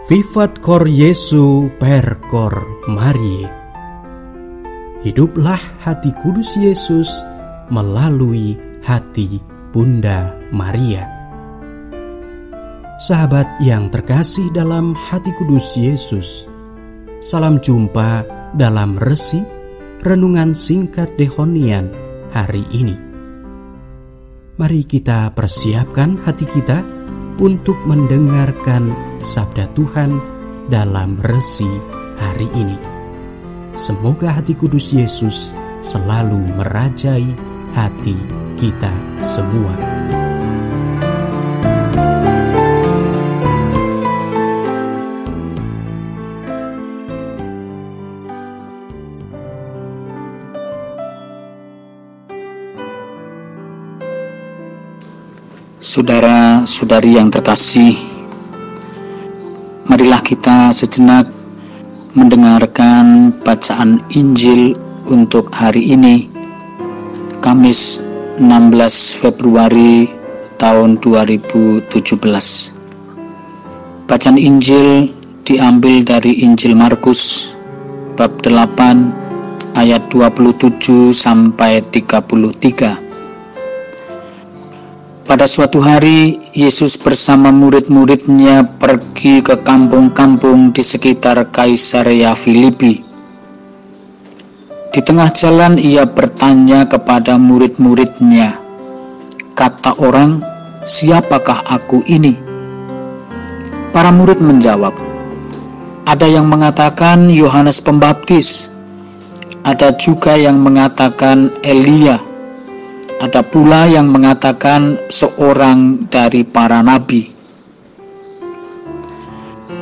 Vivat cor Jesu per cor Mariae. Hiduplah hati kudus Yesus melalui hati Bunda Maria. Sahabat yang terkasih dalam hati kudus Yesus, salam jumpa dalam resi renungan singkat Dehonian hari ini. Mari kita persiapkan hati kita untuk mendengarkan sabda Tuhan dalam resi hari ini. Semoga hati kudus Yesus selalu merajai hati kita semua. Saudara-saudari yang terkasih, marilah kita sejenak mendengarkan bacaan Injil untuk hari ini, Kamis 16 Februari tahun 2017. Bacaan Injil diambil dari Injil Markus bab 8 ayat 27 sampai 33. Pada suatu hari, Yesus bersama murid-muridnya pergi ke kampung-kampung di sekitar Kaisarea Filipi. Di tengah jalan ia bertanya kepada murid-muridnya, "Kata orang, siapakah aku ini?" Para murid menjawab, "Ada yang mengatakan Yohanes Pembaptis, ada juga yang mengatakan Elia, ada pula yang mengatakan seorang dari para nabi."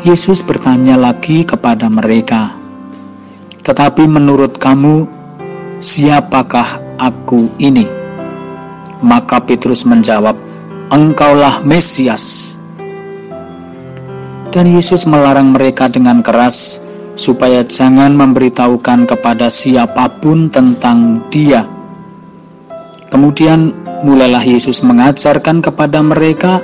Yesus bertanya lagi kepada mereka, "Tetapi menurut kamu, siapakah aku ini?" Maka Petrus menjawab, "Engkaulah Mesias." Dan Yesus melarang mereka dengan keras supaya jangan memberitahukan kepada siapapun tentang Dia. Kemudian mulailah Yesus mengajarkan kepada mereka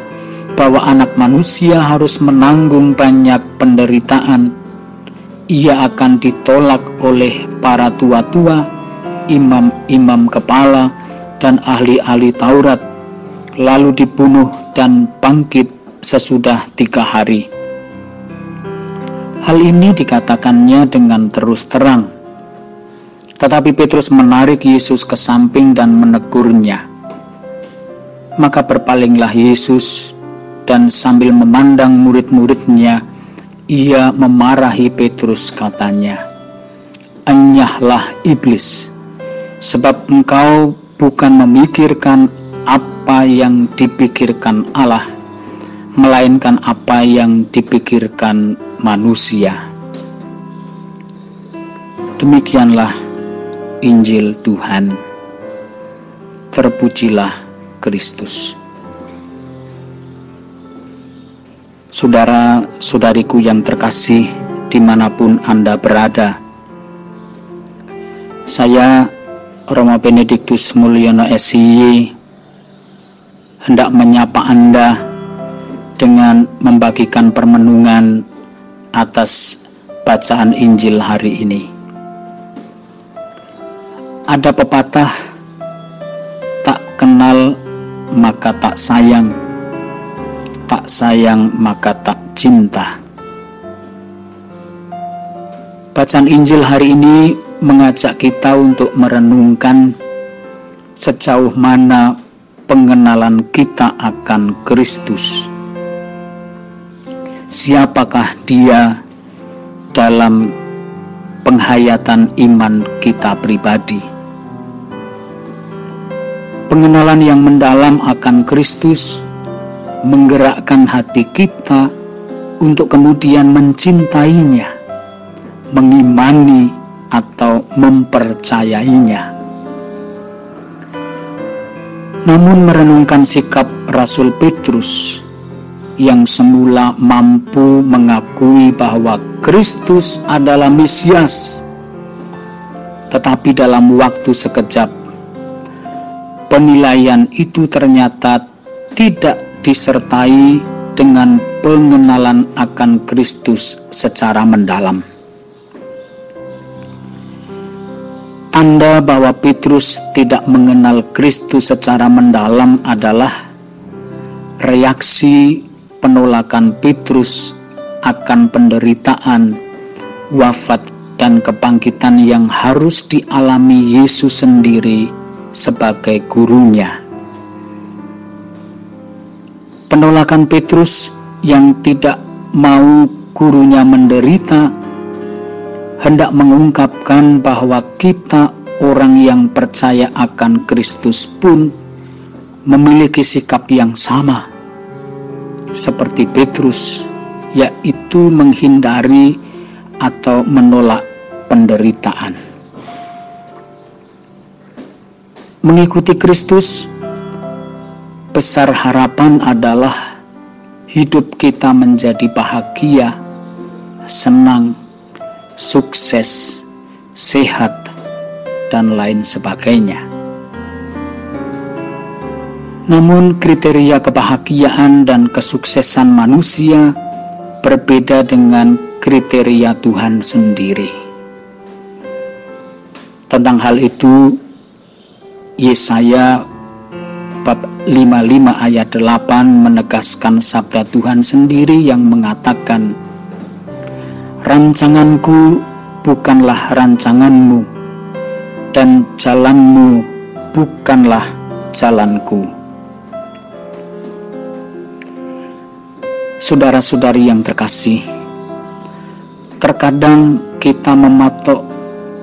bahwa Anak Manusia harus menanggung banyak penderitaan. Ia akan ditolak oleh para tua-tua, imam-imam kepala, dan ahli-ahli Taurat, lalu dibunuh dan bangkit sesudah 3 hari. Hal ini dikatakannya dengan terus terang. Tetapi Petrus menarik Yesus ke samping dan menegurnya. Maka berpalinglah Yesus dan sambil memandang murid-muridnya, ia memarahi Petrus, katanya, "Enyahlah iblis, sebab engkau bukan memikirkan apa yang dipikirkan Allah, melainkan apa yang dipikirkan manusia." Demikianlah Injil Tuhan. Terpujilah Kristus. Saudara-saudariku yang terkasih dimanapun Anda berada, saya Romo Benediktus Mulyono SIY hendak menyapa Anda dengan membagikan permenungan atas bacaan Injil hari ini. Ada pepatah, tak kenal maka tak sayang maka tak cinta. Bacaan Injil hari ini mengajak kita untuk merenungkan sejauh mana pengenalan kita akan Kristus. Siapakah Dia dalam penghayatan iman kita pribadi? Pengenalan yang mendalam akan Kristus menggerakkan hati kita untuk kemudian mencintainya, mengimani atau mempercayainya. Namun merenungkan sikap Rasul Petrus yang semula mampu mengakui bahwa Kristus adalah Mesias, tetapi dalam waktu sekejap penilaian itu ternyata tidak disertai dengan pengenalan akan Kristus secara mendalam. Tanda bahwa Petrus tidak mengenal Kristus secara mendalam adalah reaksi penolakan Petrus akan penderitaan, wafat, dan kebangkitan yang harus dialami Yesus sendiri sebagai gurunya. Penolakan Petrus yang tidak mau gurunya menderita hendak mengungkapkan bahwa kita orang yang percaya akan Kristus pun memiliki sikap yang sama seperti Petrus, yaitu menghindari atau menolak penderitaan. Mengikuti Kristus, besar harapan adalah hidup kita menjadi bahagia, senang, sukses, sehat, dan lain sebagainya. Namun kriteria kebahagiaan dan kesuksesan manusia berbeda dengan kriteria Tuhan sendiri. Tentang hal itu, Yesaya bab 55 ayat 8 menegaskan sabda Tuhan sendiri yang mengatakan, "Rancanganku bukanlah rancanganmu, dan jalanmu bukanlah jalanku." Saudara-saudari yang terkasih, terkadang kita mematok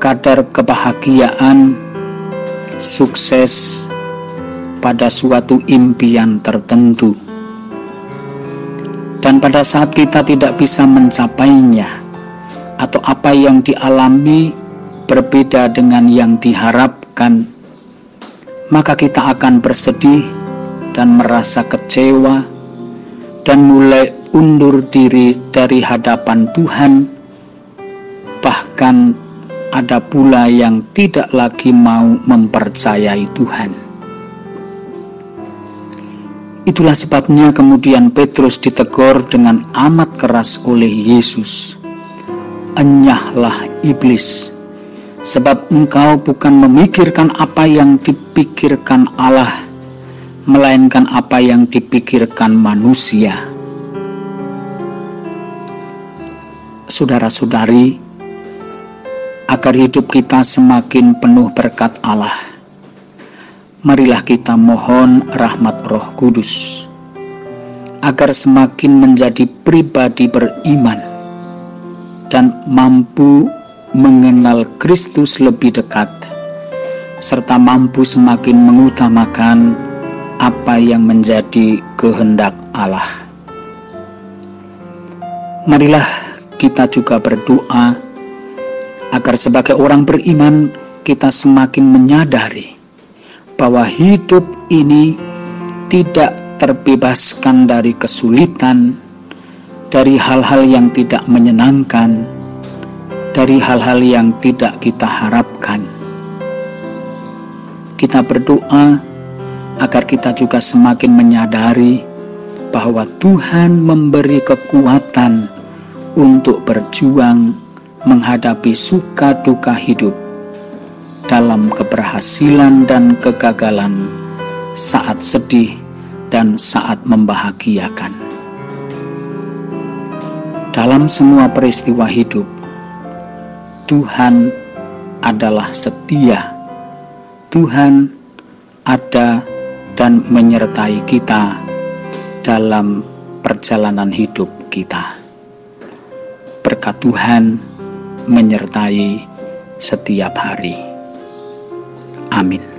kadar kebahagiaan, sukses pada suatu impian tertentu. Dan pada saat kita tidak bisa mencapainya, atau apa yang dialami berbeda dengan yang diharapkan, maka kita akan bersedih dan merasa kecewa dan mulai undur diri dari hadapan Tuhan. Bahkan ada pula yang tidak lagi mau mempercayai Tuhan. Itulah sebabnya kemudian Petrus ditegur dengan amat keras oleh Yesus. "Enyahlah iblis, sebab engkau bukan memikirkan apa yang dipikirkan Allah, melainkan apa yang dipikirkan manusia." Saudara-saudari, agar hidup kita semakin penuh berkat Allah, marilah kita mohon rahmat Roh Kudus, agar semakin menjadi pribadi beriman dan mampu mengenal Kristus lebih dekat, serta mampu semakin mengutamakan apa yang menjadi kehendak Allah. Marilah kita juga berdoa agar sebagai orang beriman kita semakin menyadari bahwa hidup ini tidak terbebaskan dari kesulitan, dari hal-hal yang tidak menyenangkan, dari hal-hal yang tidak kita harapkan. Kita berdoa agar kita juga semakin menyadari bahwa Tuhan memberi kekuatan untuk berjuang menghadapi suka duka hidup dalam keberhasilan dan kegagalan, saat sedih dan saat membahagiakan. Dalam semua peristiwa hidup, Tuhan adalah setia. Tuhan ada dan menyertai kita dalam perjalanan hidup kita. Berkat Tuhan menyertai setiap hari. Amin.